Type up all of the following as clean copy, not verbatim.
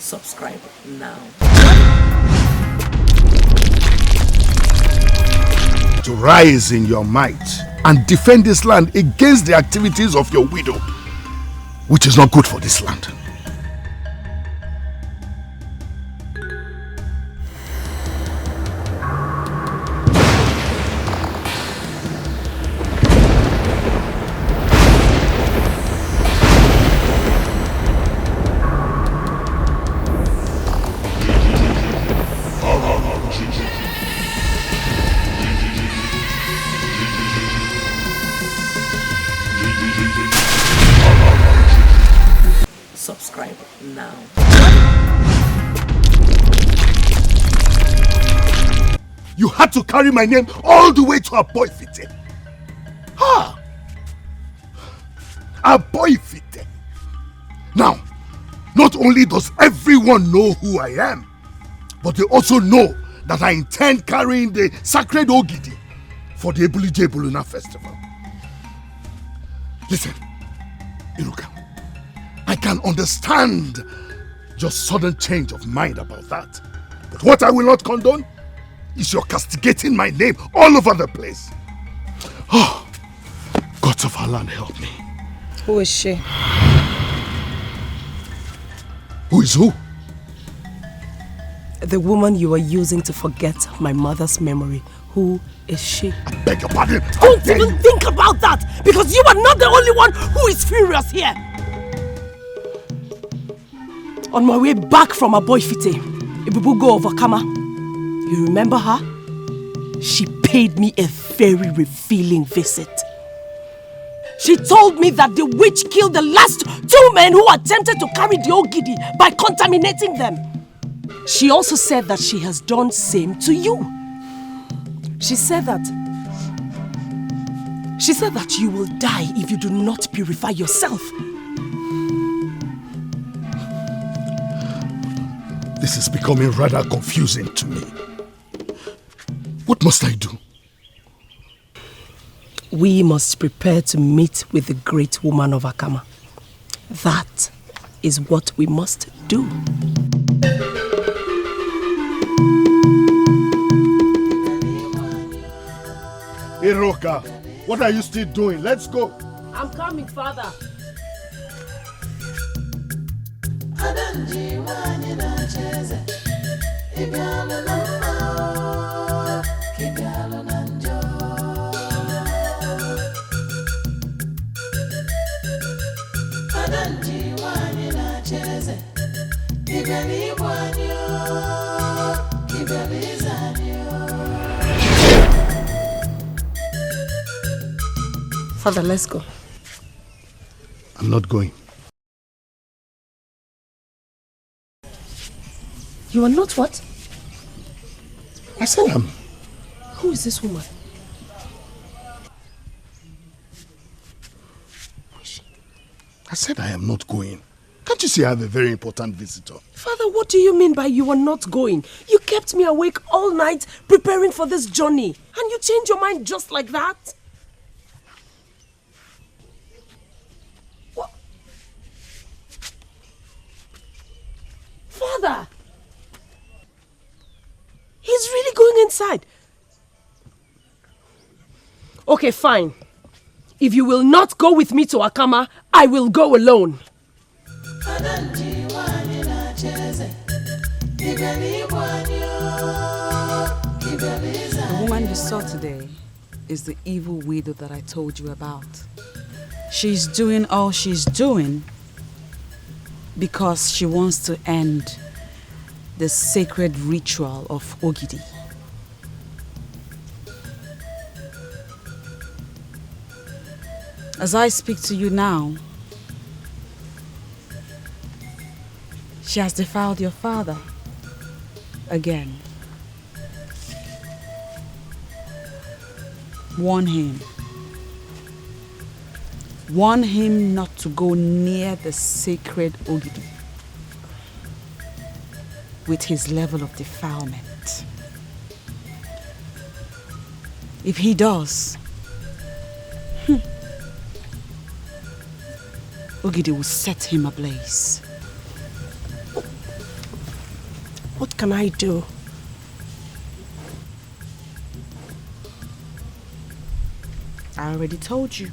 Subscribe now. To rise in your might and defend this land against the activities of your widow, which is not good for this land. Subscribe now. You had to carry my name all the way to Aboifite. Ha! Aboifite. Now, not only does everyone know who I am, but they also know that I intend carrying the sacred Ogidi for the Ebulije Buluna festival. Listen, Iruka, I can understand your sudden change of mind about that. But what I will not condone is your castigating my name all over the place. Oh, gods of our land, help me. Who is she? Who is who? The woman you are using to forget my mother's memory. Who is she? I beg your pardon. Don't even think about that, because you are not the only one who is furious here. On my way back from Aboifite, Ibubugo of Akama, you remember her? She paid me a very revealing visit. She told me that the witch killed the last 2 men who attempted to carry the Ogidi by contaminating them. She also said that she has done same to you. She said that you will die if you do not purify yourself. This is becoming rather confusing to me. What must I do? We must prepare to meet with the great woman of Akama. That is what we must do. Iroka, what are you still doing? Let's go. I'm coming, Father. Father, let's go. I'm not going. You are not what? I said I'm... Who is this woman? I said I am not going. Can't you see I have a very important visitor? Father, what do you mean by you are not going? You kept me awake all night preparing for this journey. And you change your mind just like that? What? Father! He's really going inside. Okay, fine. If you will not go with me to Akama, I will go alone. The woman you saw today is the evil widow that I told you about. She's doing all she's doing because she wants to end the sacred ritual of Ogidi. As I speak to you now, she has defiled your father again. Warn him. Warn him not to go near the sacred Ogidi with his level of defilement. If he does, Ogidi will set him ablaze. What can I do? I already told you.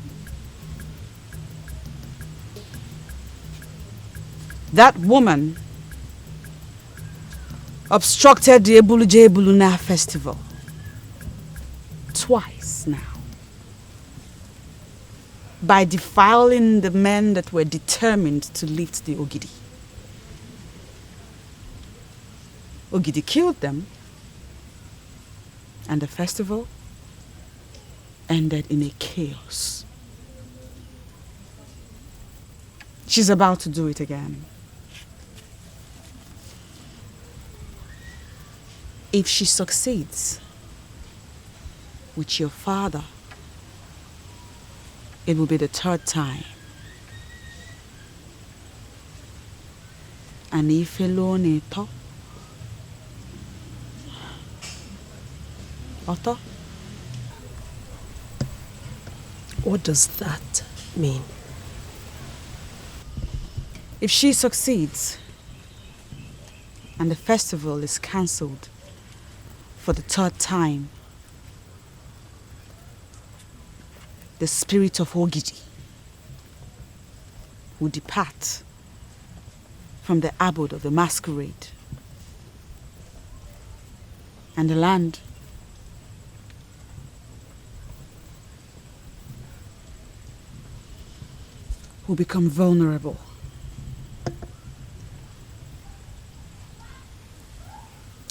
That woman obstructed the Ebuluje Ebuluna festival twice now by defiling the men that were determined to lift the Ogidi. Ogidi killed them, and the festival ended in a chaos. She's about to do it again. If she succeeds with your father, it will be the third time. And if alone Otto? What does that mean? If she succeeds and the festival is cancelled for the third time, the spirit of Ogidi will depart from the abode of the masquerade, and the land will become vulnerable.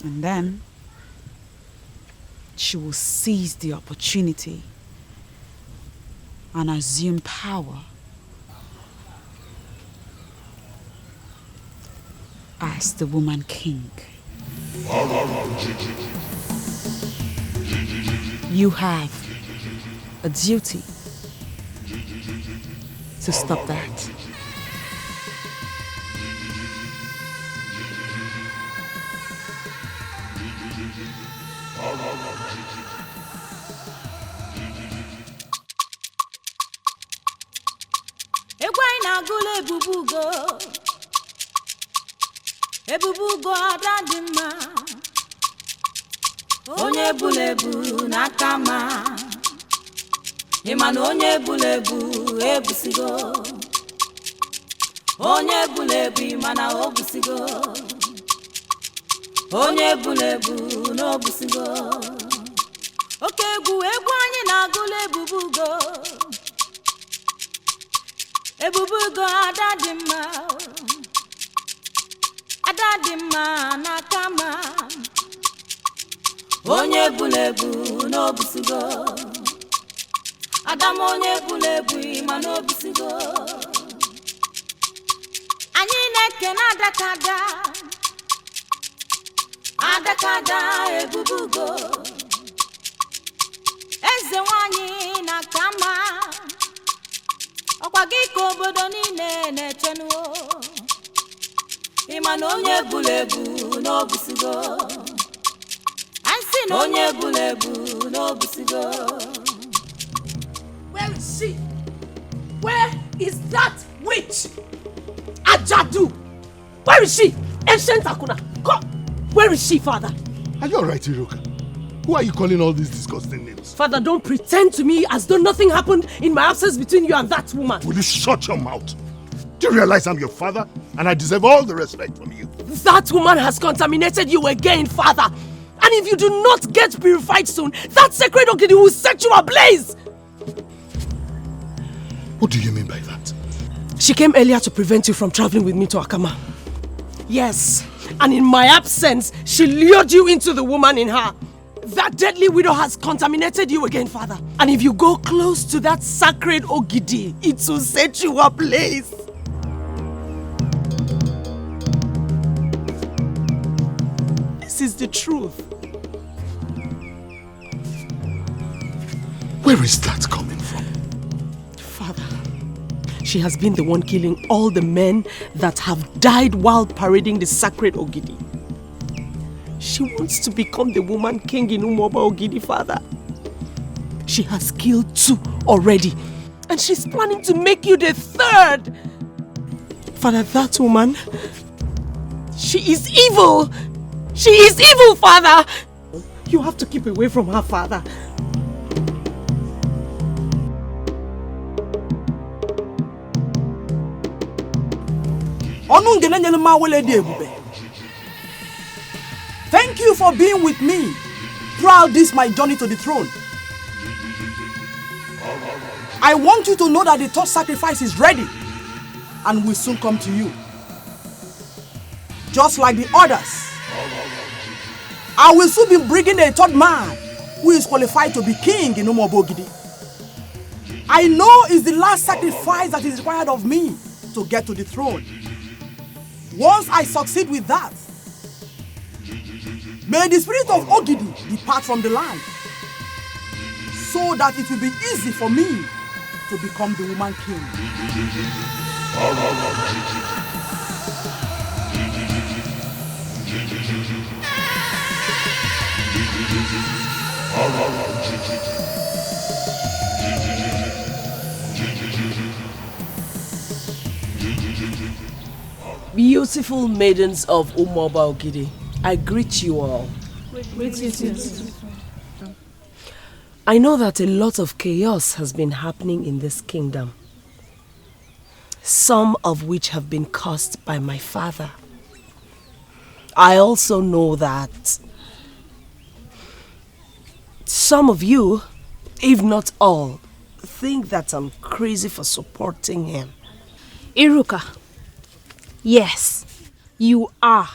And then she will seize the opportunity and assume power as the woman king. You have a duty to stop that. Ebubugo adadima onye bulebu nakama Imana onye bulebu ebusigo onye bulebu imana obusigo onye bulebu no busigo oke egwu anyị na-agụla ebubugo adadima nakama onye bulebu no busigo Adam onye bulebu imana obusigo anyị na-eke na adakada ebubugo eze nwanyị na kama ọkwa gị ka obodo niile na-echenuo ịma na onye bulebu n'obusigo ansi na onye bulebu n'obusigo. Where is she? Where is that witch? Ajadu! Where is she? Ancient Akuna! Come! Where is she, Father? Are you alright, Iroka? Who are you calling all these disgusting names? Father, don't pretend to me as though nothing happened in my absence between you and that woman. Will you shut your mouth? Do you realize I'm your father and I deserve all the respect from you? That woman has contaminated you again, Father. And if you do not get purified soon, that sacred Ogidi will set you ablaze. What do you mean by that? She came earlier to prevent you from traveling with me to Akama. Yes, and in my absence, she lured you into the woman in her. That deadly widow has contaminated you again, Father. And if you go close to that sacred Ogidi, it will set you ablaze. This is the truth. Where is that coming from? Father, she has been the one killing all the men that have died while parading the sacred Ogidi. She wants to become the woman king in Umoba Ogidi, Father. She has killed 2 already, and she's planning to make you the 3rd. Father, that woman, she is evil. She is evil, father! You have to keep away from her, father. Thank you for being with me throughout this my journey to the throne. I want you to know that the third sacrifice is ready and will soon come to you. Just like the others, I will soon be bringing a third man who is qualified to be king in Umobogidi. I know it's the last sacrifice that is required of me to get to the throne. Once I succeed with that, may the spirit of Ogidi depart from the land, so that it will be easy for me to become the woman king. Beautiful maidens of Umoba Ogidi, I greet you all. I know that a lot of chaos has been happening in this kingdom, some of which have been caused by my father. I also know that some of you, if not all, think that I'm crazy for supporting him. Iruka, yes, you are.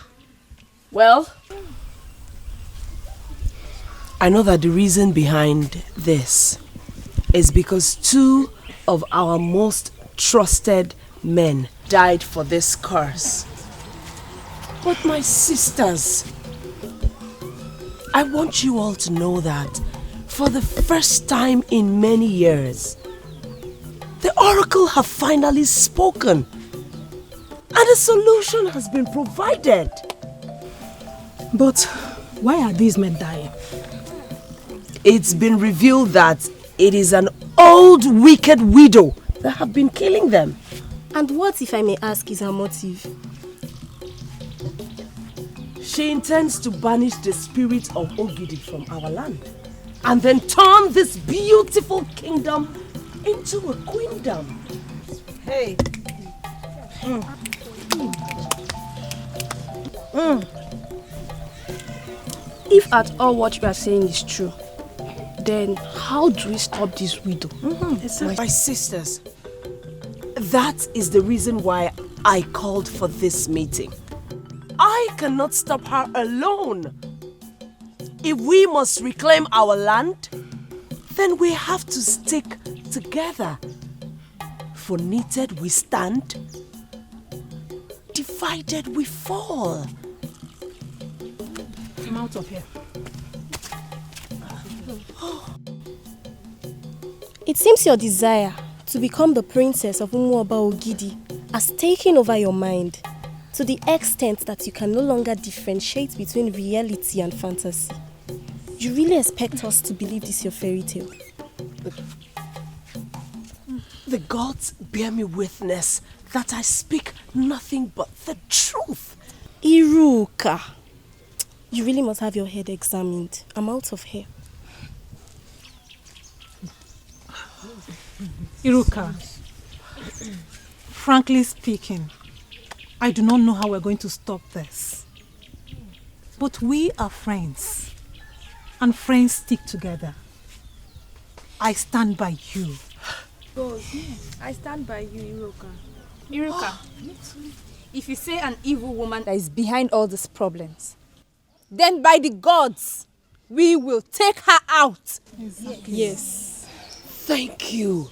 Well, I know that the reason behind this is because two of our most trusted men died for this curse. But my sisters, I want you all to know that for the first time in many years, the oracle have finally spoken and a solution has been provided. But why are these men dying? It's been revealed that it is an old wicked widow that have been killing them. And what, if I may ask, is her motive? She intends to banish the spirit of Ogidi from our land and then turn this beautiful kingdom into a queendom. Hey. If at all what you are saying is true, then how do we stop this widow? My sisters, that is the reason why I called for this meeting. I cannot stop her alone. If we must reclaim our land, then we have to stick together. For knitted we stand, divided we fall. I'm out of here. It seems your desire to become the princess of Umuoba Ogidi has taken over your mind to the extent that you can no longer differentiate between reality and fantasy. You really expect us to believe this your fairy tale? The gods bear me witness that I speak nothing but the truth. Iruka, you really must have your head examined. I'm out of here. Iruka, frankly speaking, I do not know how we're going to stop this. But we are friends, and friends stick together. I stand by you. I stand by you, Iruka. Iruka, if you say an evil woman that is behind all these problems, then by the gods, we will take her out. Exactly. Yes. Thank you.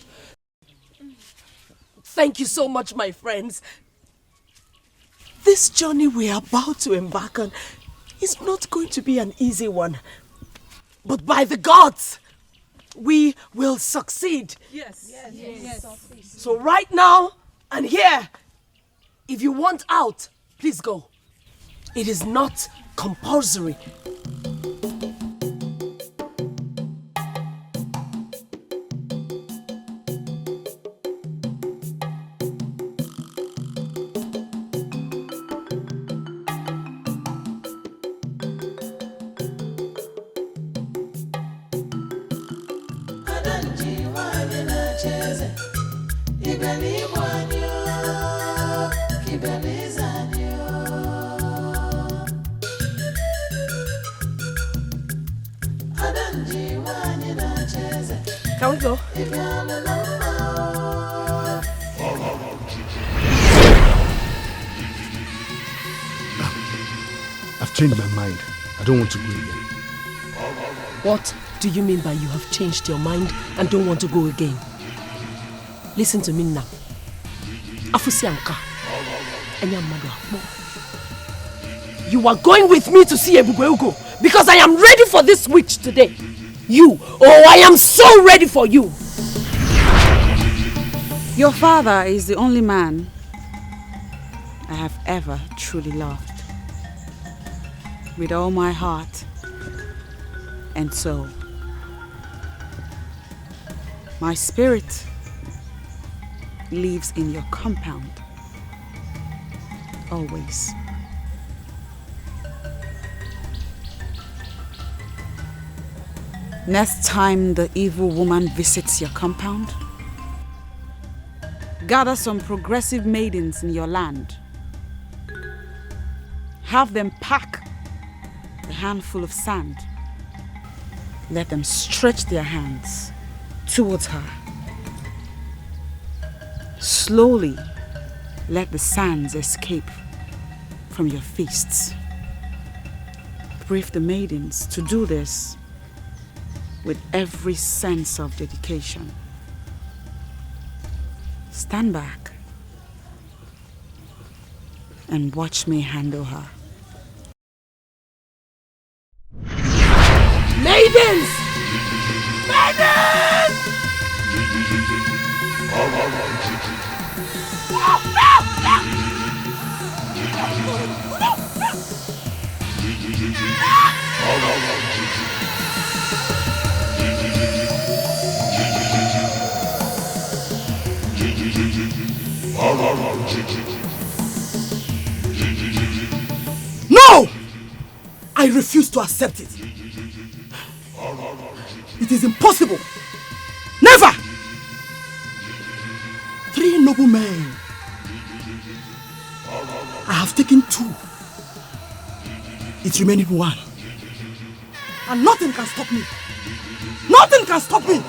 Thank you so much, my friends. This journey we are about to embark on is not going to be an easy one. But by the gods, we will succeed. Yes. So right now and here, if you want out, please go. It is not compulsory. Can we go? I've changed my mind. I don't want to go again. What do you mean by you have changed your mind and don't want to go again? Listen to me now. Afusianka. You are going with me to see Ebugweugo because I am ready for this witch today. I am so ready for you. Your father is the only man I have ever truly loved. With all my heart and soul. My spirit lives in your compound. Always. Next time the evil woman visits your compound, gather some progressive maidens in your land. Have them pack a handful of sand. Let them stretch their hands towards her. Slowly, let the sands escape from your fists. Brief the maidens to do this with every sense of dedication. Stand back and watch me handle her. Maidens! Maidens! No! I refuse to accept it. It is impossible. Never! 3 noble men. I have taken 2. It remained 1. And nothing can stop me. Nothing can stop me.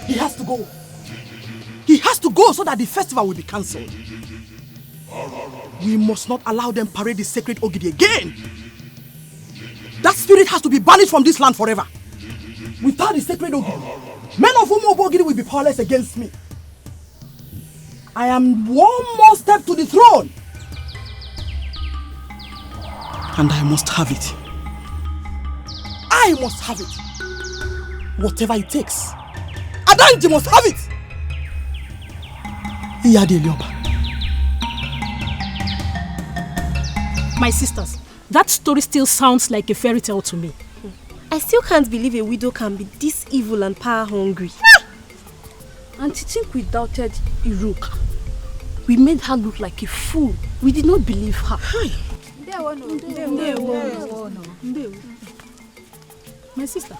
He has to go. He has to go so that the festival will be cancelled. We must not allow them parade the sacred Ogidi again. That spirit has to be banished from this land forever. Without the sacred Ogidi, men of Ogidi will be powerless against me. I am one more step to the throne. And I must have it. I must have it. Whatever it takes. Adanji must have it. My sisters, that story still sounds like a fairy tale to me. I still can't believe a widow can be this evil and power hungry. And to think we doubted Iruka. We made her look like a fool. We did not believe her. My sister,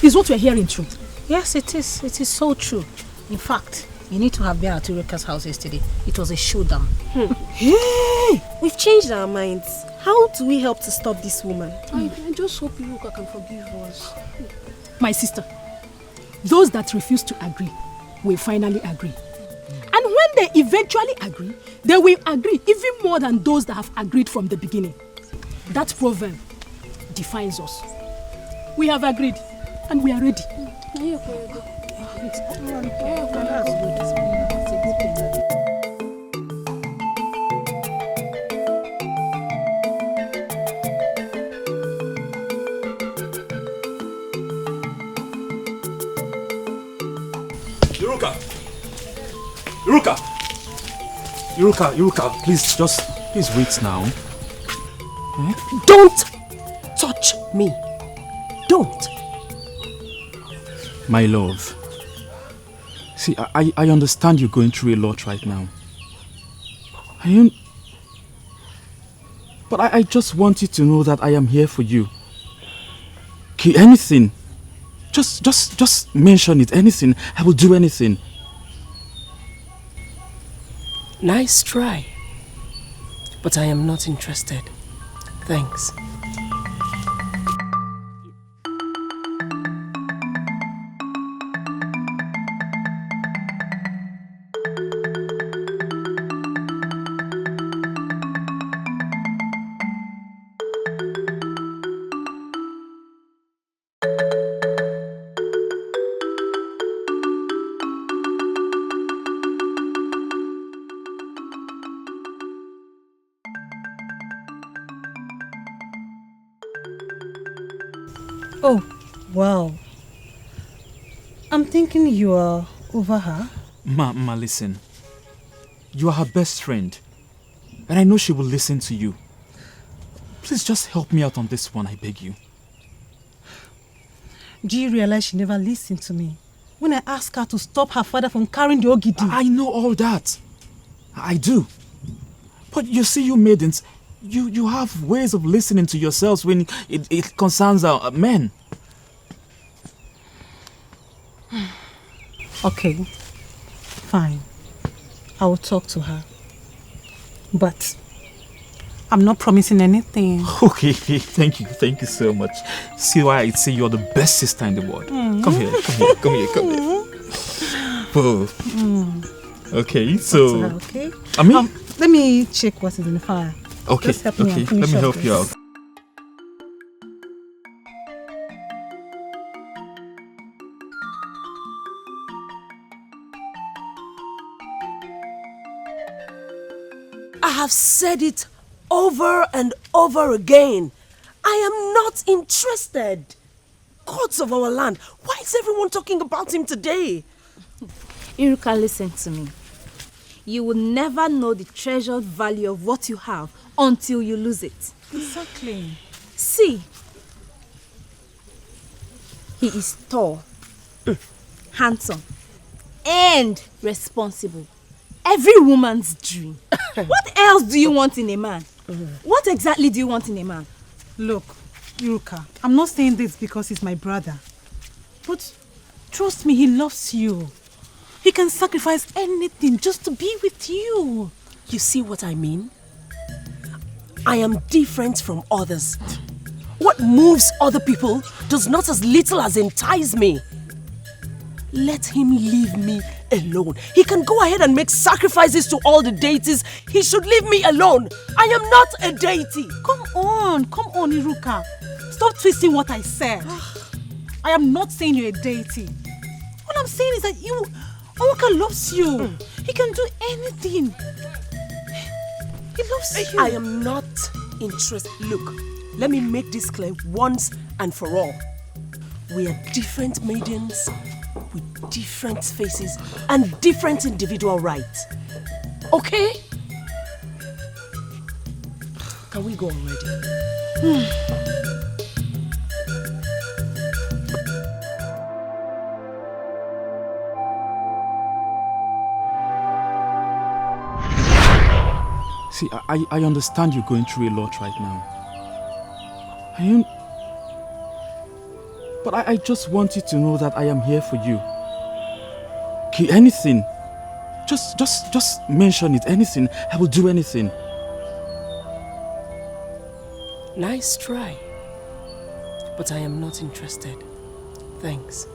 is what we're hearing true? Yes, it is. It is so true. In fact, you need to have been at Iruka's house yesterday. It was a showdown. Hey! We've changed our minds. How do we help to stop this woman? I just hope Iruka can forgive us. My sister, those that refuse to agree will finally agree. And when they eventually agree, they will agree even more than those that have agreed from the beginning. That proverb defines us. We have agreed and we are ready. Iruka, please wait now. Don't touch me. Don't. My love. See, I understand you're going through a lot right now. But I just want you to know that I am here for you. Okay, anything Just mention it. Anything. I will do anything. Nice try. But I am not interested. Thanks. Oh, wow. I'm thinking you are over her. Ma, listen. You are her best friend. And I know she will listen to you. Please just help me out on this one, I beg you. Do you realize she never listened to me when I asked her to stop her father from carrying the Ogidi? I know all that. I do. But you see, you maidens, you have ways of listening to yourselves when it concerns men. Okay, fine. I will talk to her. But I'm not promising anything. Okay, thank you so much. See why I say you're the best sister in the world. Come here. Oh. Okay, so... Her, okay? I mean... let me check what is in the fire. Okay, Just help me let me help you out. I have said it over and over again. I am not interested. Gods of our land, why is everyone talking about him today? Iruka, listen to me. You will never know the treasured value of what you have until you lose it. Exactly. See, he is tall, handsome, and responsible. Every woman's dream. What else do you want in a man? What exactly do you want in a man? Look, Iruka, I'm not saying this because he's my brother. But trust me, he loves you. He can sacrifice anything just to be with you. You see what I mean? I am different from others. What moves other people does not as little as entice me. Let him leave me alone. He can go ahead and make sacrifices to all the deities. He should leave me alone. I am not a deity. Come on, Iruka. Stop twisting what I said. I am not saying you're a deity. What I'm saying is that Oka loves you. He can do anything. He loves you. I am not interested. Look, let me make this clear once and for all. We are different maidens with different faces and different individual rights. Okay? Can we go already? See, I understand you're going through a lot right now. But I just want you to know that I am here for you. Okay, anything. Just mention it. Anything. I will do anything. Nice try. But I am not interested. Thanks.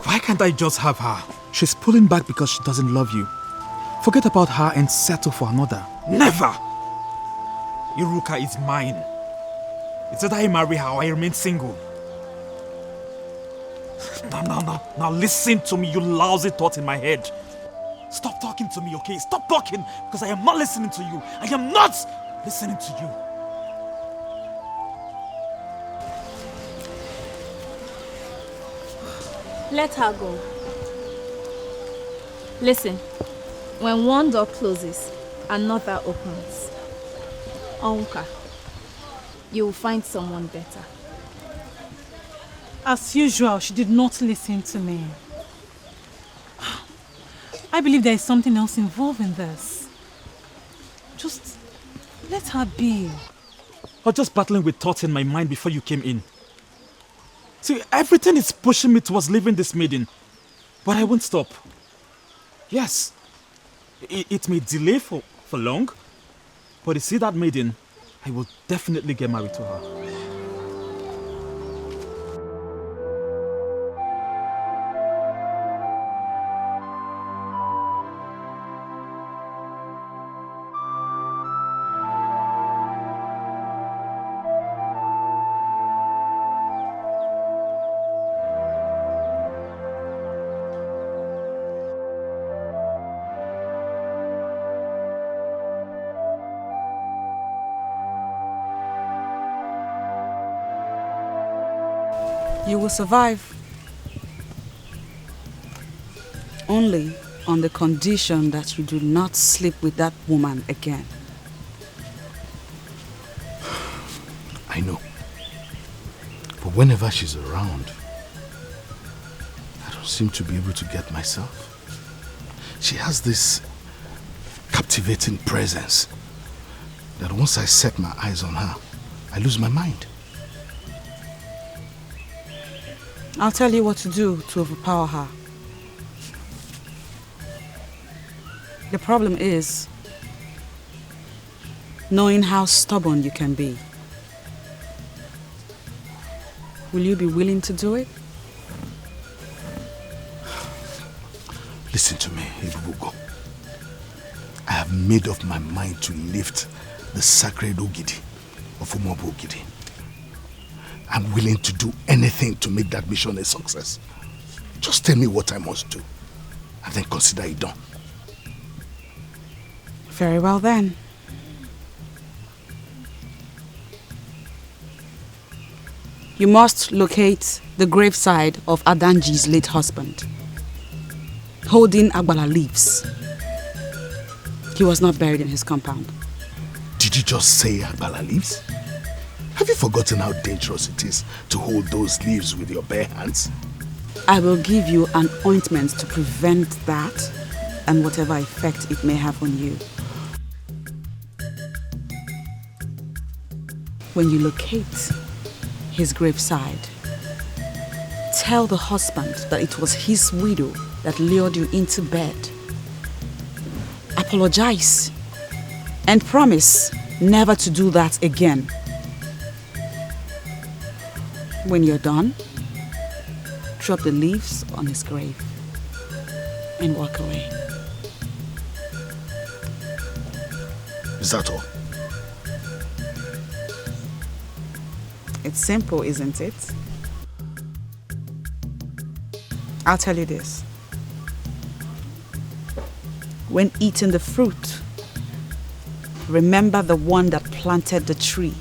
Why can't I just have her? She's pulling back because she doesn't love you. Forget about her and settle for another. Never! Iruka is mine. It's either I marry her or I remain single. Now listen to me, you lousy thought in my head. Stop talking to me, okay? Stop talking, because I am not listening to you. I am not listening to you. Let her go. Listen, when one door closes, another opens. Onka, you will find someone better. As usual, she did not listen to me. I believe there is something else involved in this. Just let her be. or just battling with thoughts in my mind before you came in? See, everything is pushing me towards leaving this meeting, but I won't stop. Yes, it may delay for long, but you see that maiden, I will definitely get married to her. You will survive. Only on the condition that you do not sleep with that woman again. I know. But whenever she's around, I don't seem to be able to get myself. She has this captivating presence that once I set my eyes on her, I lose my mind. I'll tell you what to do to overpower her. The problem is knowing how stubborn you can be. Will you be willing to do it? Listen to me, Ibubugo. I have made up my mind to lift the sacred Ogidi of Umobo Ogidi. I'm willing to do anything to make that mission a success. Just tell me what I must do, and then consider it done. Very well then. You must locate the graveside of Adanji's late husband, holding Agbala leaves. He was not buried in his compound. Did you just say Agbala leaves? Have you forgotten how dangerous it is to hold those leaves with your bare hands? I will give you an ointment to prevent that and whatever effect it may have on you. When you locate his graveside, tell the husband that it was his widow that lured you into bed. Apologize and promise never to do that again. When you're done, drop the leaves on his grave and walk away. Is that all? It's simple, isn't it? I'll tell you this. When eating the fruit, remember the one that planted the tree.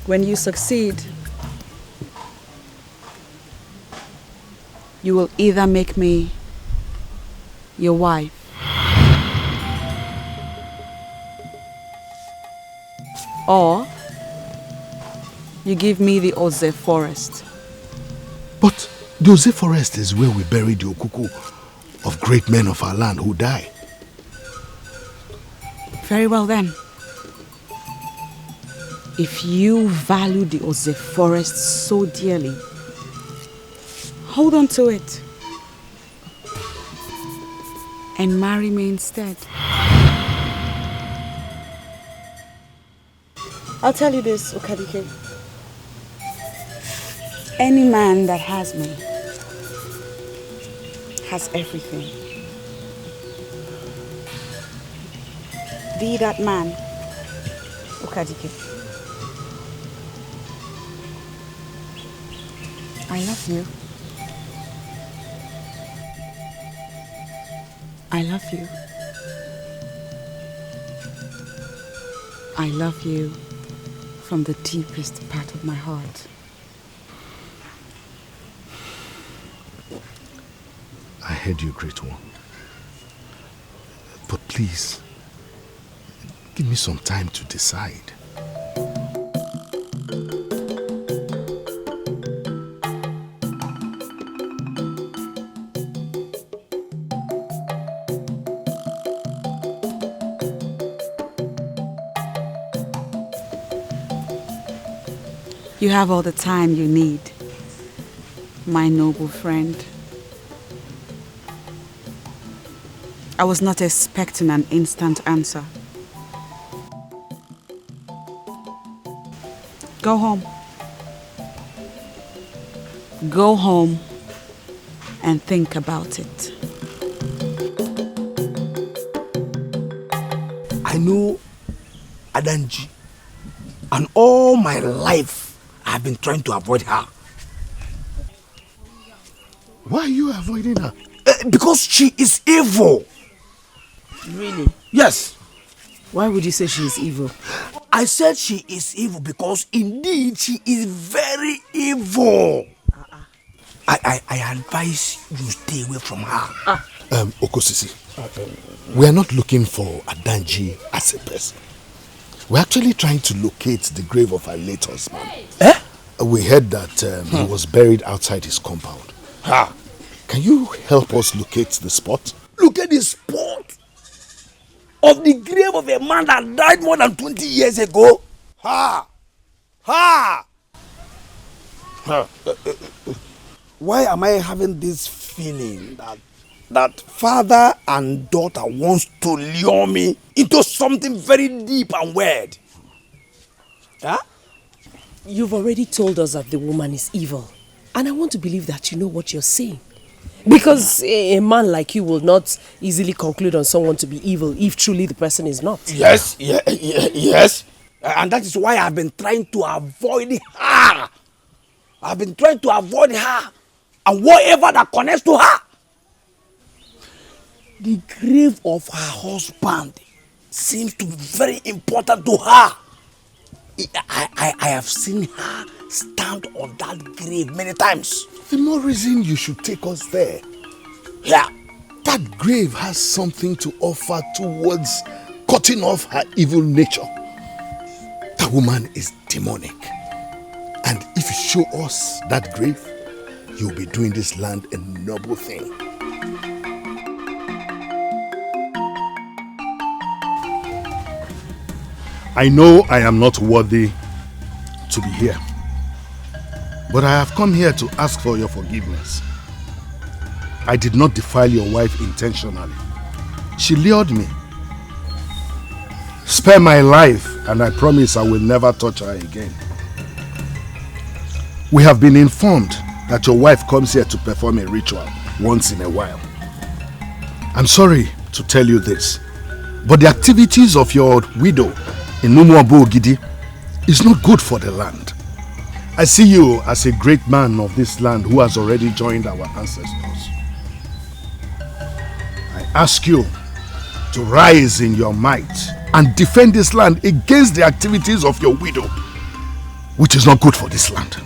When you succeed, you will either make me your wife or you give me the Oze forest. But the Oze forest is where we bury the okuku of great men of our land who die. Very well then. If you value the Oze forest so dearly, hold on to it and marry me instead. I'll tell you this, Okadike. Any man that has me has everything. Be that man, Okadike. I love you. I love you. I love you from the deepest part of my heart. I heard you, great one. But please, give me some time to decide. You have all the time you need, my noble friend. I was not expecting an instant answer. Go home. Go home and think about it. I know Adanji, and all my life I've been trying to avoid her. Why are you avoiding her? Because she is evil. Really? Yes. Why would you say she is evil? I said she is evil because indeed she is very evil. I advise you stay away from her. Okosisi, we are not looking for Adanji as a person. We're actually trying to locate the grave of our late husband. We heard that he was buried outside his compound. Can you help us locate the spot? Look at the spot of the grave of a man that died more than 20 years ago. Why am I having this feeling that father and daughter wants to lure me into something very deep and weird? You've already told us that the woman is evil. And I want to believe that you know what you're saying. Because a man like you will not easily conclude on someone to be evil if truly the person is not. Yes. And that is why I've been trying to avoid her. I've been trying to avoid her and whatever that connects to her. The grave of her husband seems to be very important to her. I have seen her stand on that grave many times. The more reason you should take us there. Yeah. That grave has something to offer towards cutting off her evil nature. That woman is demonic. And if you show us that grave, you'll be doing this land a noble thing. I know I am not worthy to be here. But I have come here to ask for your forgiveness. I did not defile your wife intentionally. She lured me. Spare my life, and I promise I will never touch her again. We have been informed that your wife comes here to perform a ritual once in a while. I'm sorry to tell you this, but the activities of your widow in Umuabo Ogidi is not good for the land. I see you as a great man of this land who has already joined our ancestors. I ask you to rise in your might and defend this land against the activities of your widow, which is not good for this land.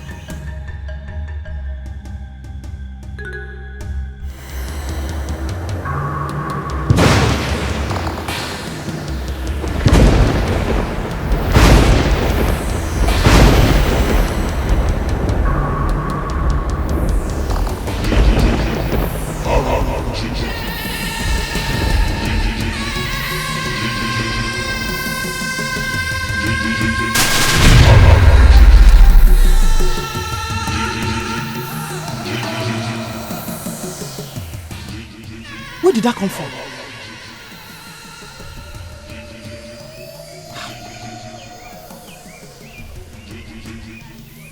Where did that come from?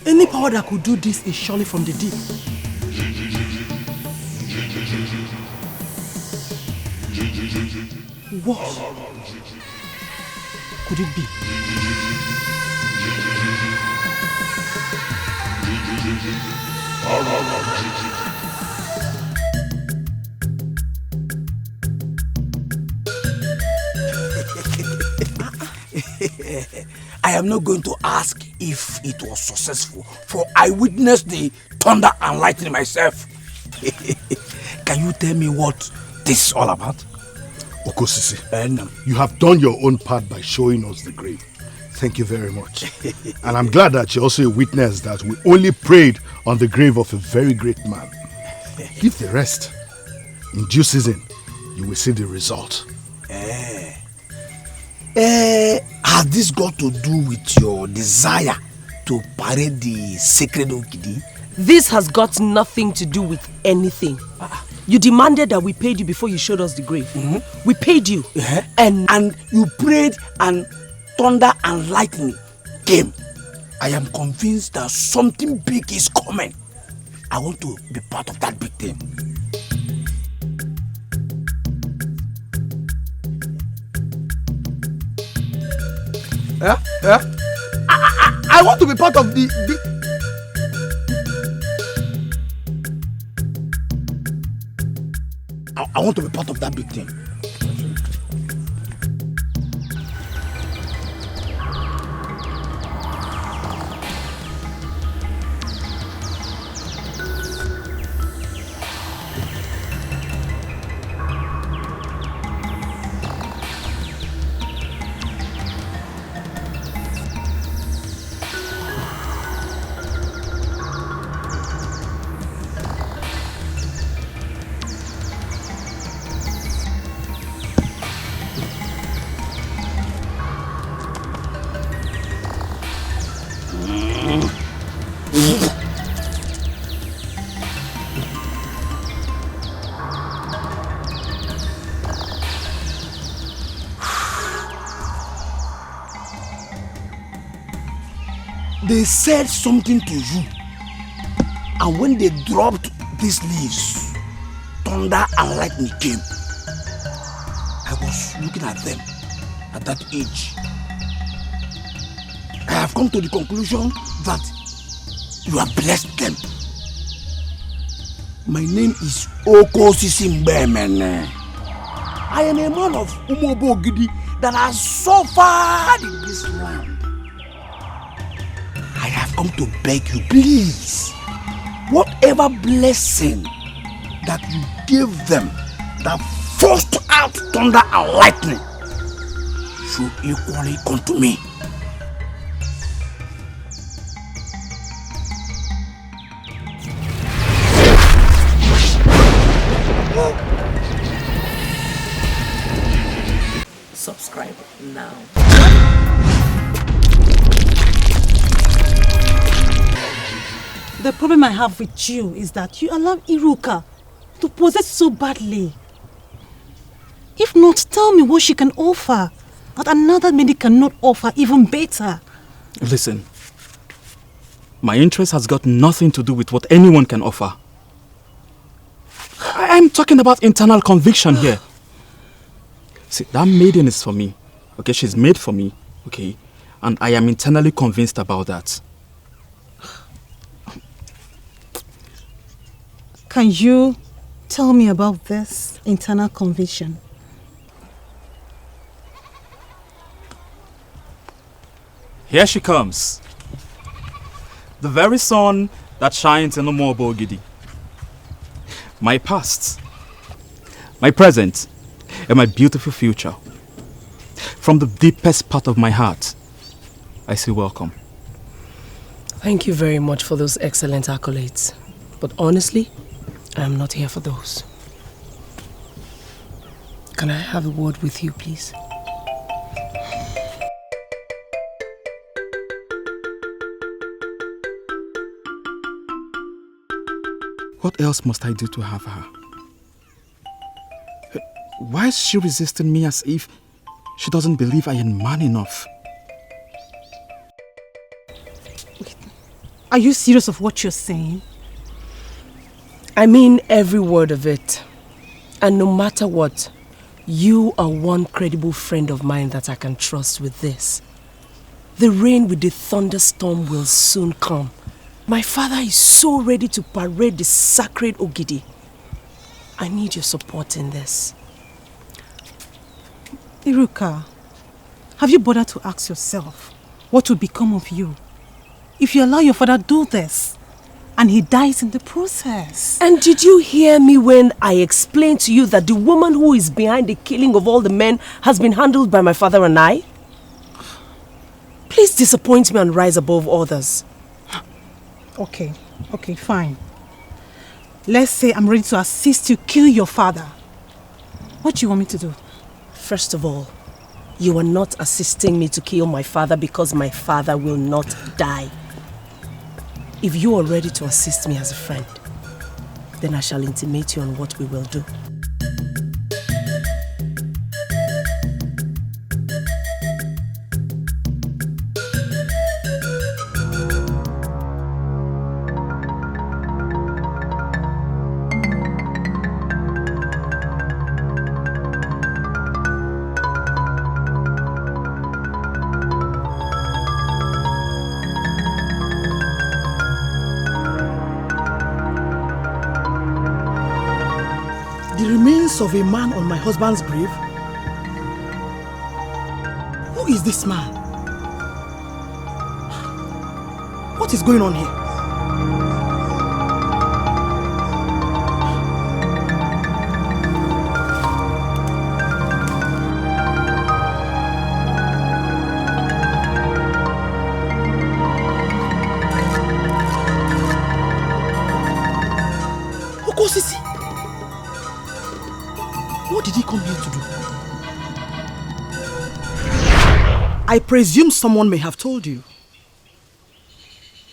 Any power that could do this is surely from the deep. What could it be? I am not going to ask if it was successful, for I witnessed the thunder and lightning myself. Can you tell me what this is all about? Okosisi, you have done your own part by showing us the grave. Thank you very much. And I'm glad that you're also a witness that we only prayed on the grave of a very great man. Leave the rest. In due season, you will see the result. Has this got to do with your desire to parade the sacred Ogidi? This has got nothing to do with anything. You demanded that we paid you before you showed us the grave. We paid you. And you prayed and thunder and lightning came. I am convinced that something big is coming. I want to be part of that big thing. I want to be part of the I want to be part of that big thing. They said something to you, and when they dropped these leaves, thunder and lightning came. I was looking at them at that age. I have come to the conclusion that you have blessed them. My name is Okosisimbemen. I am a man of Umobogidi that has suffered in this land. I have come to beg you, please, whatever blessing that you gave them that forced out thunder and lightning should equally come to me. Subscribe now. The problem I have with you is that you allow Iruka to possess so badly. If not, tell me what she can offer that another medic cannot offer even better. Listen, my interest has got nothing to do with what anyone can offer. I'm talking about internal conviction here. See, that maiden is for me. Okay, she's made for me. Okay, and I am internally convinced about that. Can you tell me about this internal conviction? Here she comes. The very sun that shines in Omobo Ogidi. My past, my present, and my beautiful future. From the deepest part of my heart, I say welcome. Thank you very much for those excellent accolades. But honestly, I am not here for those. Can I have a word with you, please? What else must I do to have her? Why is she resisting me as if she doesn't believe I am man enough? Are you serious of what you're saying? I mean every word of it. And no matter what, you are one credible friend of mine that I can trust with this. The rain with the thunderstorm will soon come. My father is so ready to parade the sacred Ogidi. I need your support in this. Iruka, have you bothered to ask yourself what will become of you if you allow your father to do this and he dies in the process? And did you hear me when I explained to you that the woman who is behind the killing of all the men has been handled by my father and I? Please disappoint me and rise above others. Okay, fine. Let's say I'm ready to assist you kill your father. What do you want me to do? First of all, you are not assisting me to kill my father because my father will not die. If you are ready to assist me as a friend, then I shall intimate you on what we will do. The remains of a man on my husband's grave? Who is this man? What is going on here? Okosisi! What did he come here to do? I presume someone may have told you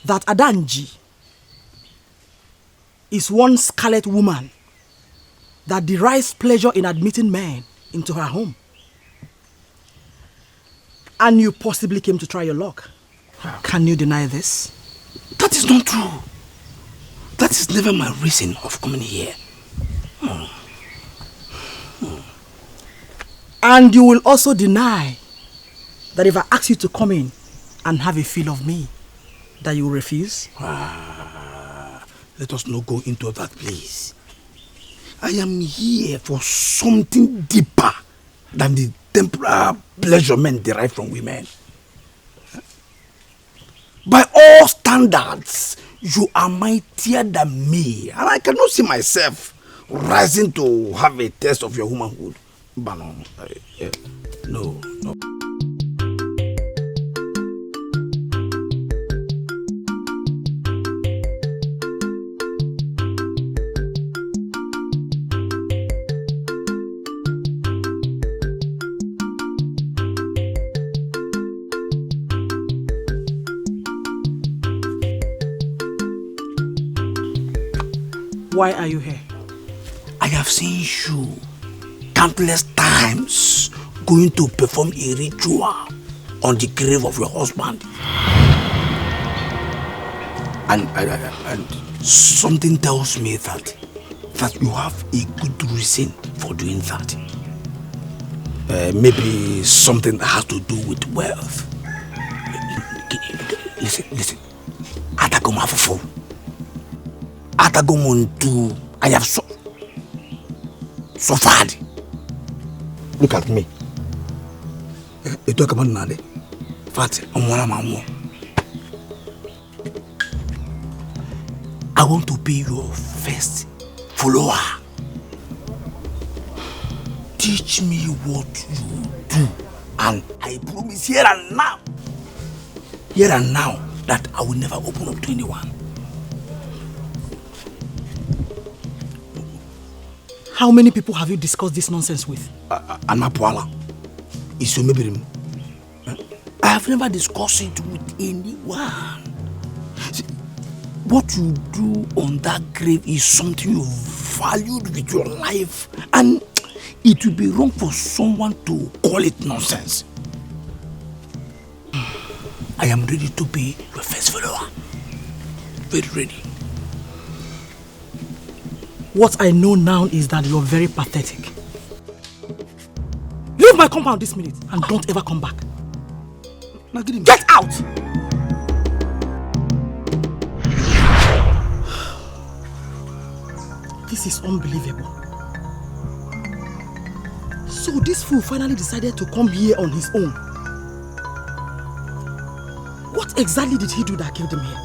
that Adanji is one scarlet woman that derives pleasure in admitting men into her home. And you possibly came to try your luck. Can you deny this? That is not true. That is never my reason of coming here. And you will also deny that if I ask you to come in and have a feel of me, that you will refuse? Let us not go into that, please. I am here for something deeper than the temporal pleasure men derive from women. By all standards, you are mightier than me, and I cannot see myself rising to have a taste of your womanhood. But no. Why are you here? I have seen you countless times going to perform a ritual on the grave of your husband. And something tells me that you have a good reason for doing that. Maybe something that has to do with wealth. Listen. Atagom Afofo. Atagom Ontu. I have suffered. Look at me. You talk about Nade. Fat, I want to be your first follower. Teach me what you do, and I promise here and now that I will never open up to anyone. How many people have you discussed this nonsense with? Anapwala. Isumebirim. I have never discussed it with anyone. See, what you do on that grave is something you valued with your life, and it would be wrong for someone to call it nonsense. I am ready to be your first follower. Very ready. What I know now is that you're very pathetic. Leave my compound this minute and don't ever come back. Get out! This is unbelievable. So this fool finally decided to come here on his own. What exactly did he do that killed him here?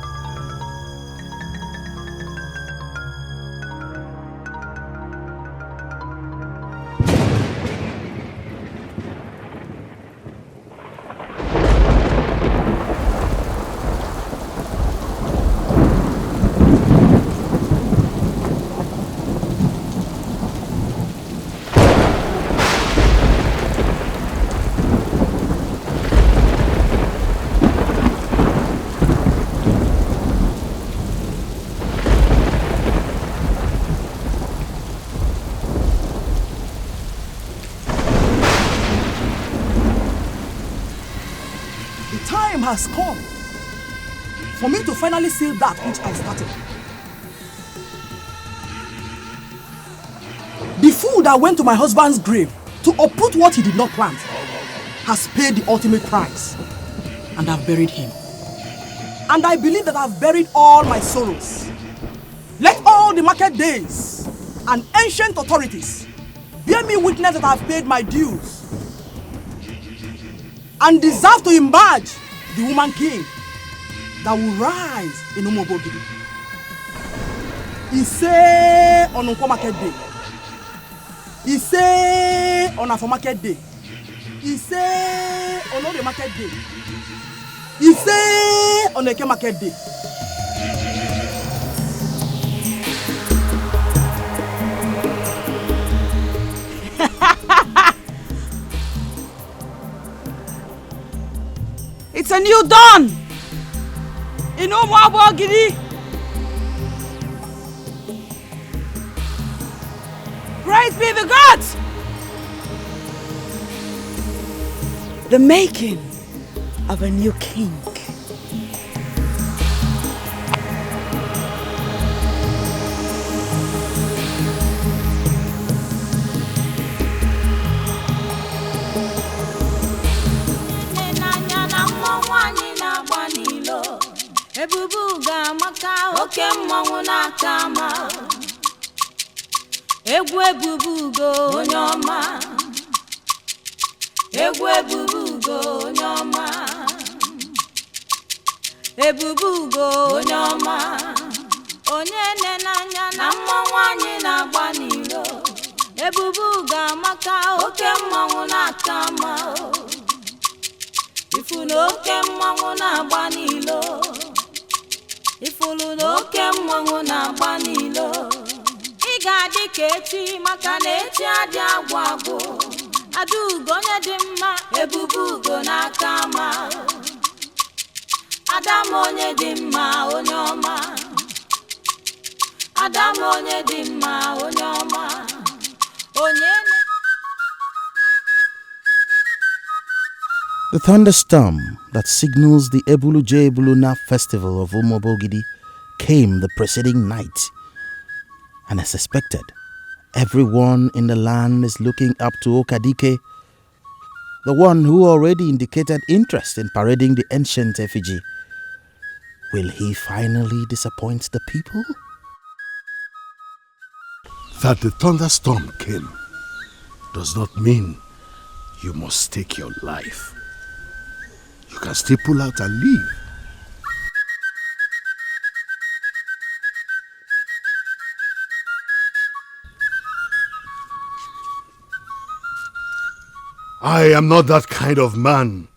has come for me to finally seal that which I started. The fool that went to my husband's grave to uproot what he did not plant has paid the ultimate price, and I've buried him. And I believe that I've buried all my sorrows. Let all the market days and ancient authorities bear me witness that I've paid my dues and deserve to emerge the woman king that will rise in Umobogidi. He say on Unko market day. He say on Afo market day. He say on Ode market day. He say on Eke market day. It's a new dawn in Umobogidi. Praise be the gods! The making of a new king. Ebubuga maka oke mmanwụ n'aka ma egwu ebubugo onye ọma egwu ebubugo onye ọma ebubugo onye ọma onye nenanya na mmanwụ anyị na-agba n'ilo ebubuga maka oke mmanwụ n'aka ma ifunu oke mmanwụ na-agba n'ilo ifulu n'oke mmanwụ na-agba n'ilo ị ga-adị ka echi maka na echi adị agwụ agwụ adaugo onye dị mma ebubugo n'aka ma Adam onye dị mma onye ọma Adam onye dị mma onye ọma onye The thunderstorm that signals the Ebulu-J-Ebulu-Na festival of Umobogidi came the preceding night. And as expected, everyone in the land is looking up to Okadike, the one who already indicated interest in parading the ancient effigy. Will he finally disappoint the people? That the thunderstorm came does not mean you must take your life. You can still pull out and leave. I am not that kind of man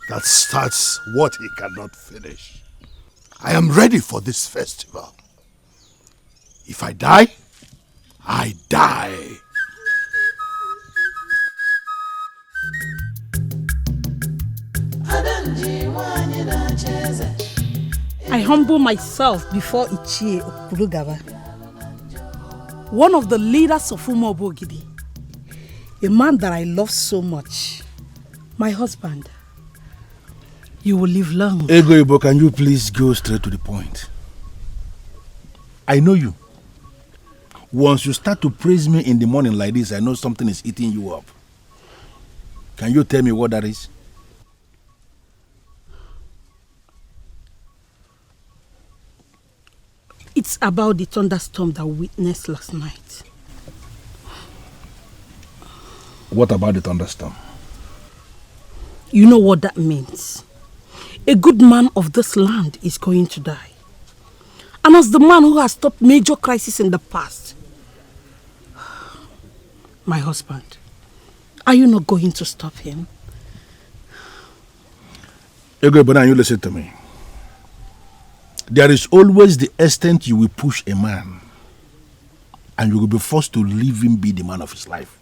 that starts what he cannot finish. I am ready for this festival. If I die, I die. I humble myself before Ichie Okurugaba, one of the leaders of Umobogidi, a man that I love so much, my husband. You will live long. Ego Ibo, can you please go straight to the point? I know you. Once you start to praise me in the morning like this, I know something is eating you up. Can you tell me what that is? It's about the thunderstorm that we witnessed last night. What about the thunderstorm? You know what that means. A good man of this land is going to die. And as the man who has stopped major crises in the past, my husband, are you not going to stop him? Ego, but you listen to me. There is always the extent you will push a man, and you will be forced to leave him be the man of his life.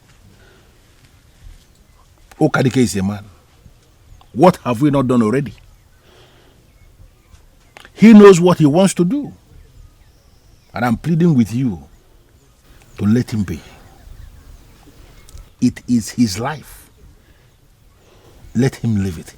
Okadike is a man. What have we not done already? He knows what he wants to do. And I'm pleading with you to let him be. It is his life. Let him live it.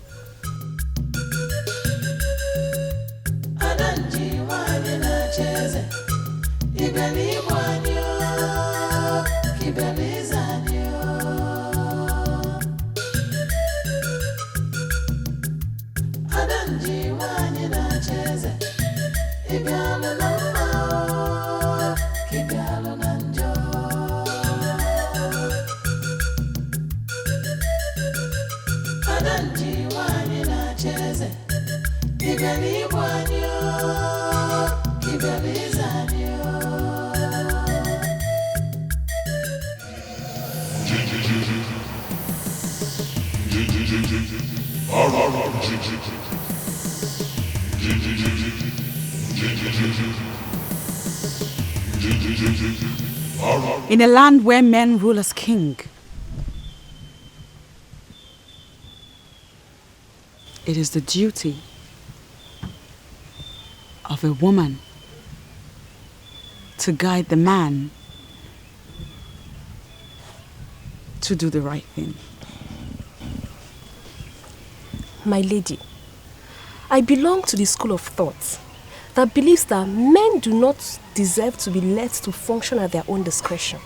In a land where men rule as king, it is the duty of a woman to guide the man to do the right thing. My lady, I belong to the school of thought that believes that men do not deserve to be left to function at their own discretion.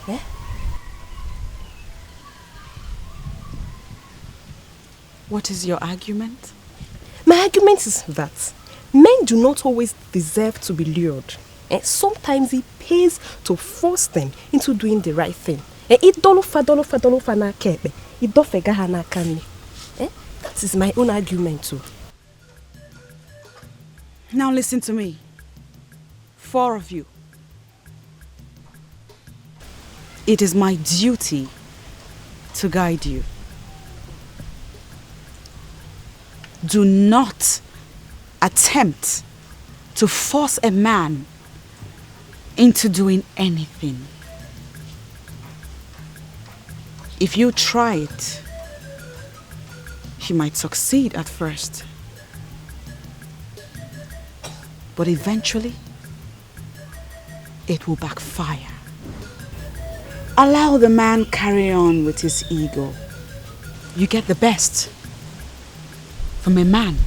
Eh? What is your argument? My argument is that men do not always deserve to be lured. Sometimes it pays to force them into doing the right thing. That is my own argument too. Now listen to me. 4 of you. It is my duty to guide you. Do not attempt to force a man into doing anything. If you try it, he might succeed at first, but eventually it will backfire. Allow the man carry on with his ego. You get the best from a man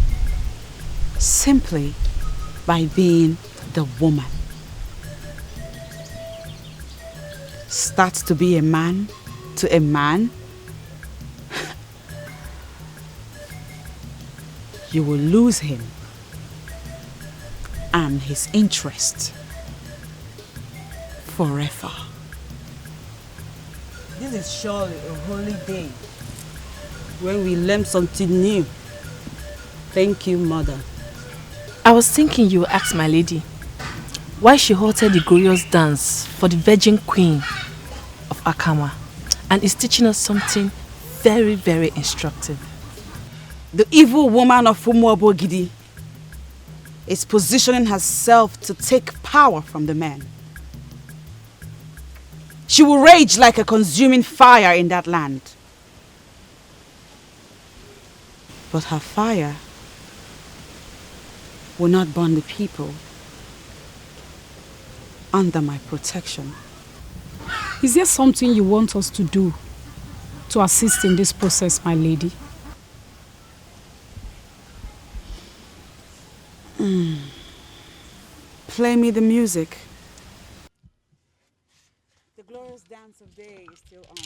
simply by being the woman. Start to be a man to a man, you will lose him and his interest forever. This is surely a holy day when we learn something new. Thank you, Mother. I was thinking you would ask my lady why she halted the glorious dance for the Virgin Queen of Akama and is teaching us something very, very instructive. The evil woman of Umuobogidi is positioning herself to take power from the men. She will rage like a consuming fire in that land. But her fire will not burn the people under my protection. Is there something you want us to do to assist in this process, my lady? Play me the music. The glorious dance of day is still on.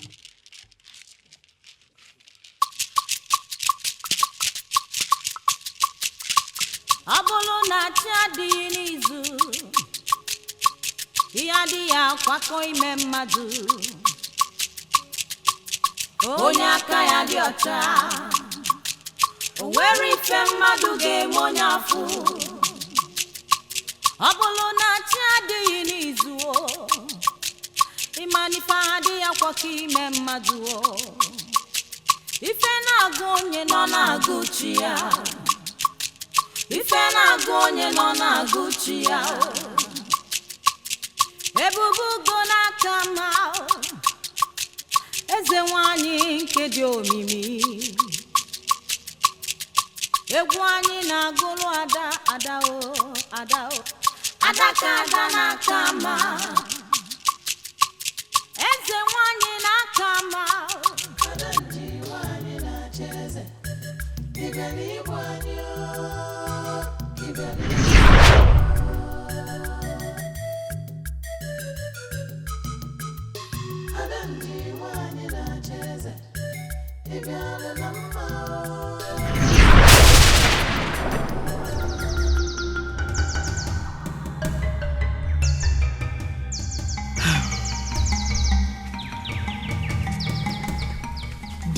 Abolo na chadi nizu Iyadi ya kwako ime mmadu Onye aka ya dị ọcha O nwere ife mmadu ga-eme onye afụ Abolo na chadi nizu Imanife adị ya kwako ime mmadu Ife na-agụ onye nọ na-agụ chi ya Ife na-agụ onye nọ na-agụ chi ya Ebubu go n'aka ma Eze nwanyị nke dị omimi Egwu anyị na-agụrụ ada Adaka ada n'aka ma Eze nwanyị n'aka ma Adanji nwanyị na-achị eze Ibe n'igwe anyị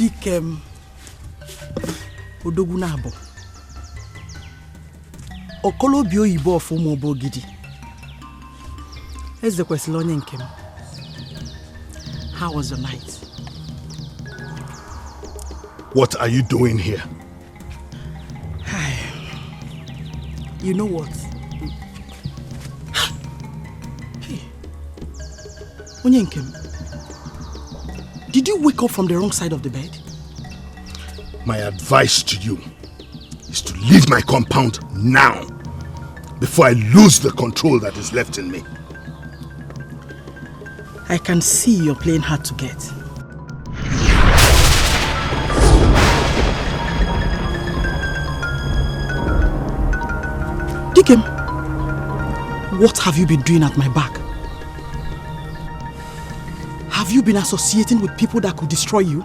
Dikem Odogunabo Okolobio Ibo of Umobogidi Ezekwesili Nkem. How was your night? What are you doing here? You know what? Hey, Onyenkem, did you wake up from the wrong side of the bed? My advice to you is to leave my compound now, before I lose the control that is left in me. I can see you're playing hard to get. Dikem, what have you been doing at my back? Have you been associating with people that could destroy you?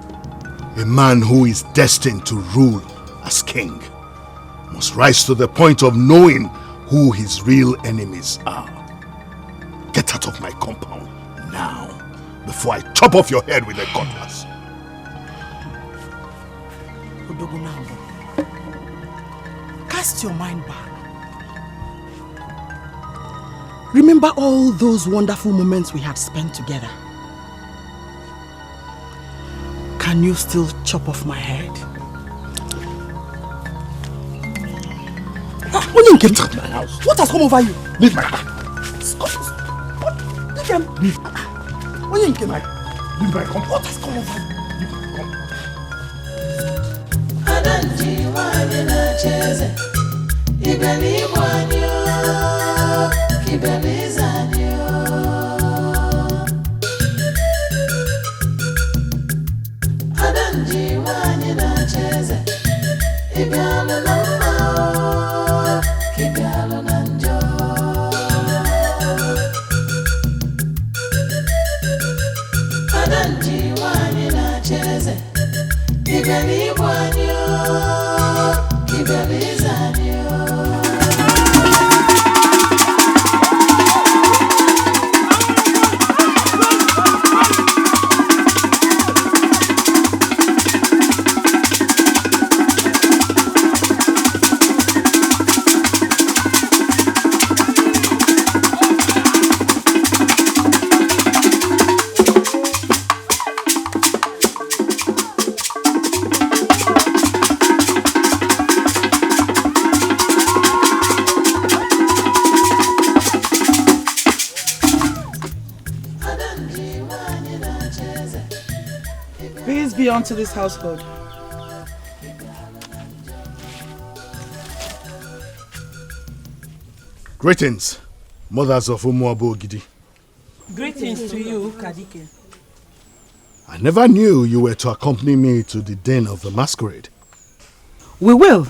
A man who is destined to rule as king must rise to the point of knowing who his real enemies are. Get out of my compound now, before I chop off your head with a cutlass. Odogunabo, cast your mind back. Remember all those wonderful moments we had spent together. Can you still chop off my head? Get out of my house. What has come over you? Leave my house. Leave my compound. What has come over to this household. Greetings, mothers of Umuabogidi. Greetings to you, Kadike. I never knew you were to accompany me to the den of the masquerade. We will.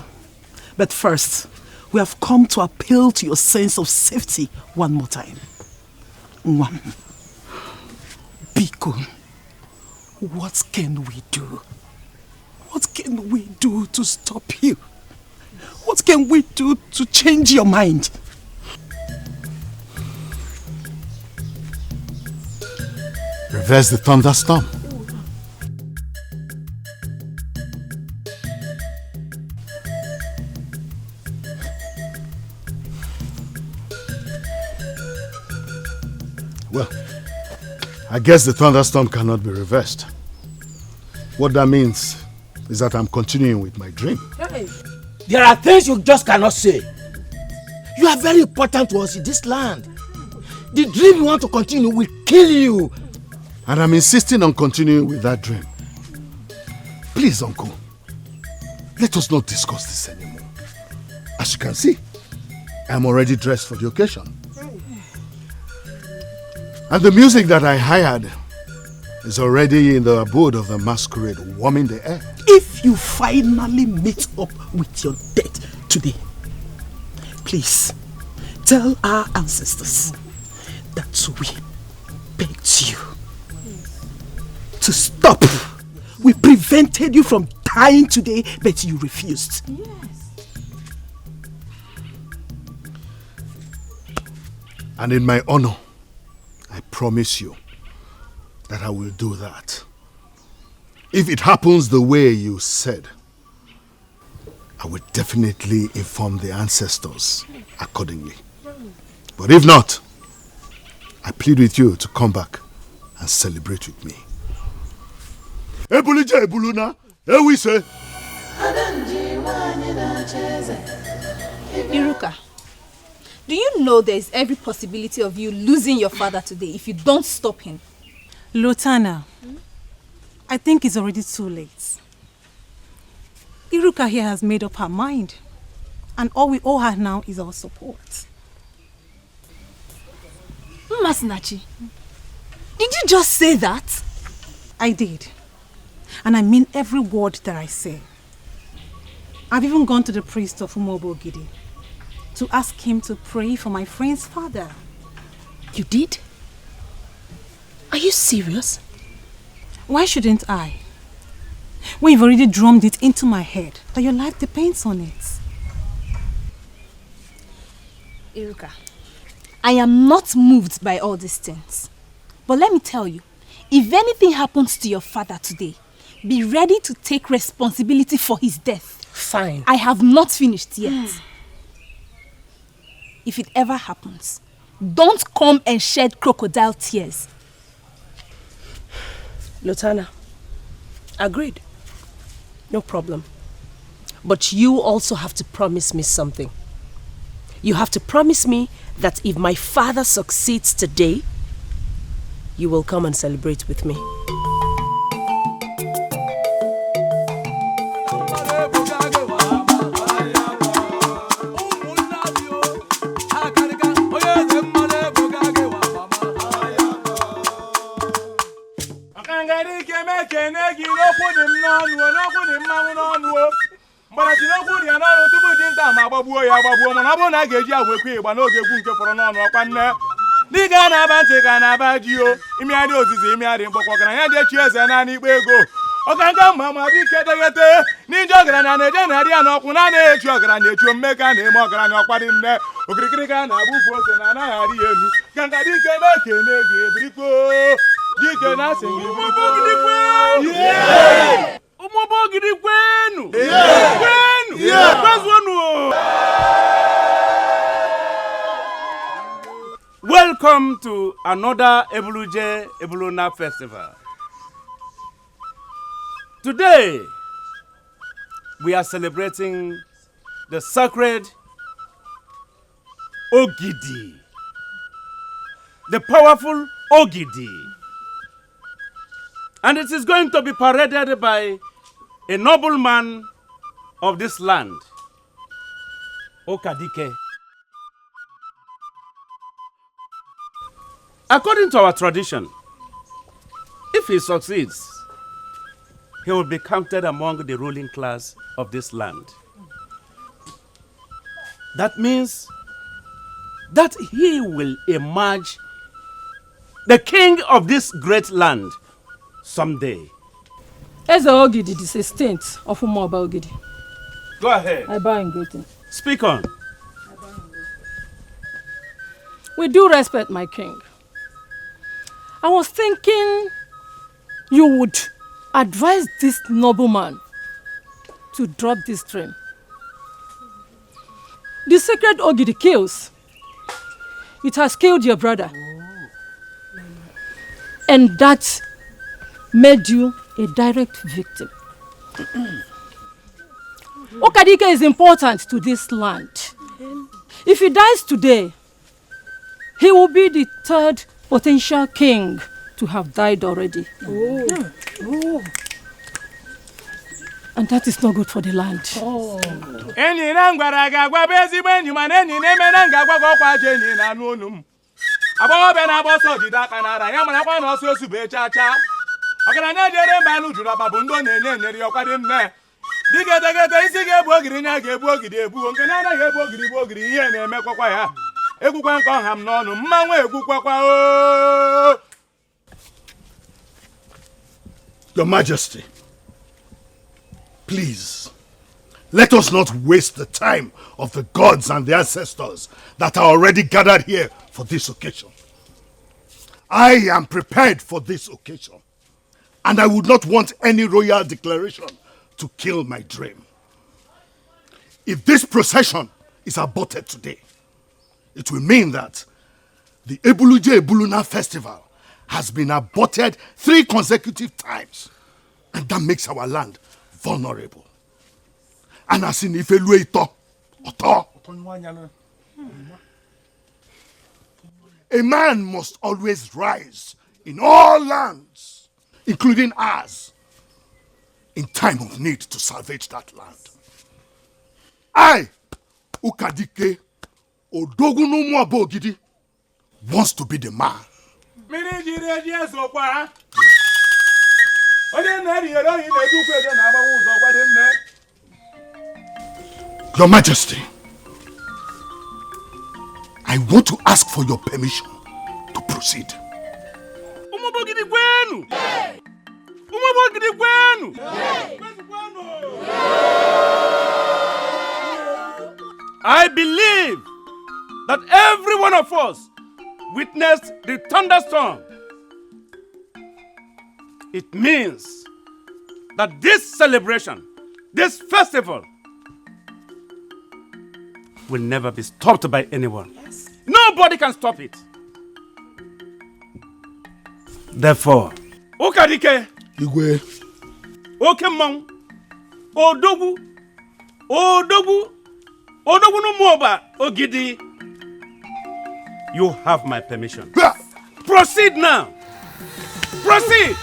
But first, we have come to appeal to your sense of safety one more time. One. Biko. What can we do? What can we do to stop you? What can we do to change your mind? Reverse the thunderstorm. Well, I guess the thunderstorm cannot be reversed. What that means is that I'm continuing with my dream. Hey. There are things you just cannot say. You are very important to us in this land. The dream you want to continue will kill you. And I'm insisting on continuing with that dream. Please, Uncle, let us not discuss this anymore. As you can see, I'm already dressed for the occasion. And the music that I hired is already in the abode of the masquerade, warming the air. If you finally meet up with your death today, please tell our ancestors that we begged you to stop. We prevented you from dying today, but you refused. Yes. And in my honor, I promise you that I will do that. If it happens the way you said, I will definitely inform the ancestors accordingly. But if not, I plead with you to come back and celebrate with me. Ebulija Ebuluna, here we say. Iruka, do you know there is every possibility of you losing your father today if you don't stop him? Lotana, I think it's already too late. Iruka here has made up her mind, and all we owe her now is our support. Masinachi, did you just say that? I did, and I mean every word that I say. I've even gone to the priest of Umobogidi to ask him to pray for my friend's father. You did? Are you serious? Why shouldn't I? When you've already drummed it into my head that your life depends on it. Iruka, I am not moved by all these things. But let me tell you, if anything happens to your father today, be ready to take responsibility for his death. Fine. I have not finished yet. If it ever happens, don't come and shed crocodile tears. Lotana, agreed. No problem. But you also have to promise me something. You have to promise me that if my father succeeds today, you will come and celebrate with me. Diga na banti ka na badio imi ade ozizi imi ade mkpokwo kana ya de chieze na ikpe ego okanga mama bi kedegete ni jogara na neje na ria na okwu na na echu ogara na echu mmeka na eme ogara na okwadi nne okirikiri ka na abufu ose na na hari enu kanga dike na kene ge briko dike na singi briko yeah umobogidi kwenu yeah kwenu yeah kwenu. Welcome to another Ebuluje Ebuluna festival. Today, we are celebrating the sacred Ogidi, the powerful Ogidi. And it is going to be paraded by a nobleman of this land, Okadike. According to our tradition, if he succeeds, he will be counted among the ruling class of this land. That means that he will emerge the king of this great land someday. Eze Ogidi, the 16th of Umoba Ogidi. Go ahead. I bow in greeting. Speak on. With due respect, my king, I was thinking you would advise this nobleman to drop this dream. The sacred Ogidi kills. It has killed your brother. And that made you a direct victim. Okadike is important to this land. If he dies today, he will be the third potential king to have died already. Oh. And that is not good for the land. Enyi na ngwara ga-agwa bezigbo enyi mana enyi na-eme na ngagwa gwa kwa je enyi na anu onu m. Abawobe na agboso jide aka na ara ya mara kwa na oso osube chacha. Ọgaranya jere mba anu juru ọba bụ ndo na-enye nyeri ọkwadi nne. Digedegede isi ga-ebu ogiri nya ga-ebu ogiri ebu nke na anaghị ebu ogiri bụ ogiri ihe na-eme kwakwa ya. Egwukwa nke ọha m n'ọnụ mmanwụ egwukwakwa o. Your Majesty, please, let us not waste the time of the gods and the ancestors that are already gathered here for this occasion. I am prepared for this occasion. And I would not want any royal declaration to kill my dream. If this procession is aborted today, it will mean that the Ebuluje Ebuluna festival has been aborted 3 consecutive times. And that makes our land vulnerable. And as in Ifelue Ito, Oto, a man must always rise in all lands, including ours, in time of need to salvage that land. I, Ukadike, Odogunu Mwabogidi, wants to be the man. Your Majesty, I want to ask for your permission to proceed. I believe that every one of us witnessed the thunderstorm. It means that this celebration, this festival, will never be stopped by anyone. Yes. Nobody can stop it. Therefore, Okadike, Igwe, Okemong, Odogu no Moba, Ogidi, you have my permission. Proceed now. Proceed.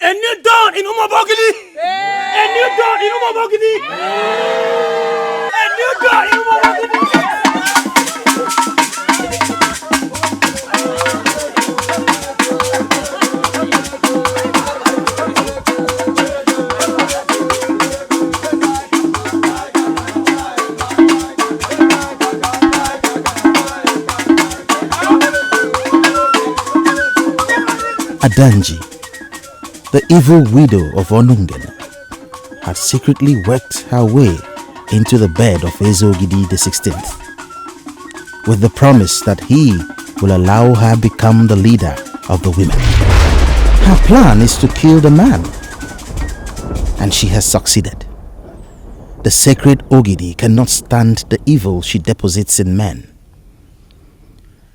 A new dawn in Umabogidi! A new dawn in Umabogidi! A new dawn in Umabogidi! Adanji, the evil widow of Onungene, had secretly worked her way into the bed of Ezogidi the 16th, with the promise that he will allow her become the leader of the women. Her plan is to kill the man, and she has succeeded. The sacred Ogidi cannot stand the evil she deposits in men.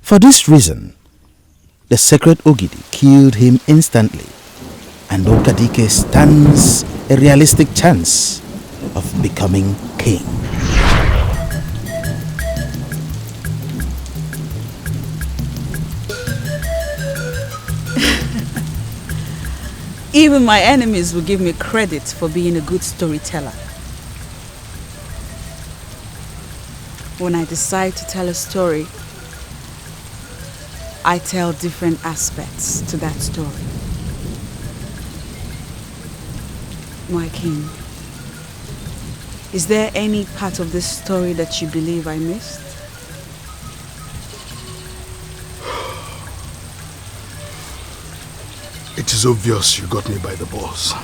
For this reason, the sacred Ogidi killed him instantly, and Okadike stands a realistic chance of becoming king. Even my enemies will give me credit for being a good storyteller. When I decide to tell a story, I tell different aspects to that story. My king, is there any part of this story that you believe I missed? It is obvious you got me by the balls.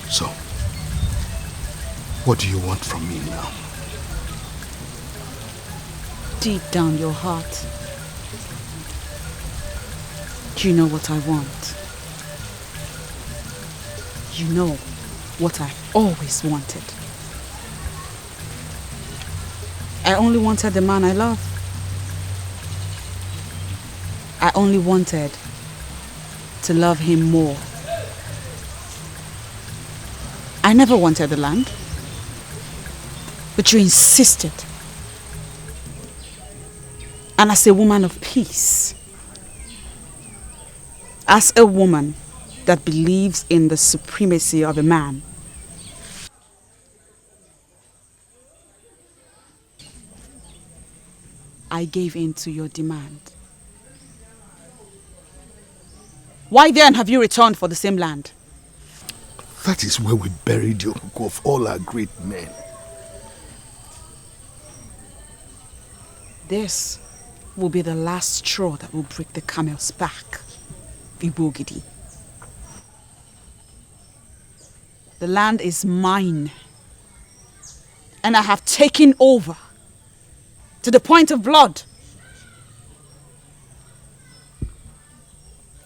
So, what do you want from me now? Deep down your heart, do you know what I want? You know what I've always wanted. I only wanted the man I love. I only wanted to love him more. I never wanted the land, but you insisted. And as a woman of peace, as a woman that believes in the supremacy of a man, I gave in to your demand. Why then have you returned for the same land? That is where we buried the Okuko of all our great men. This will be the last straw that will break the camel's back, Ibogidi. The land is mine, and I have taken over to the point of blood.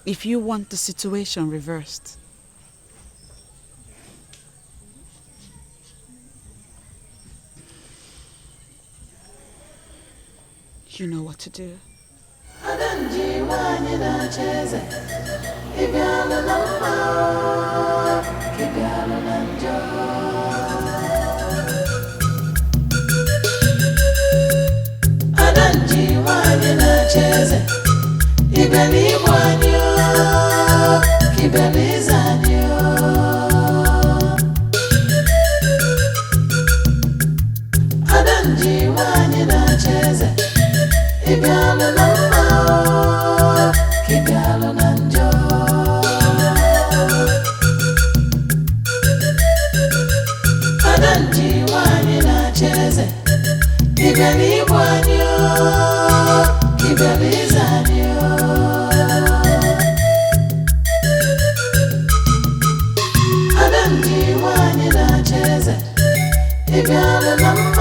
If you want the situation reversed, you know what to do. If you're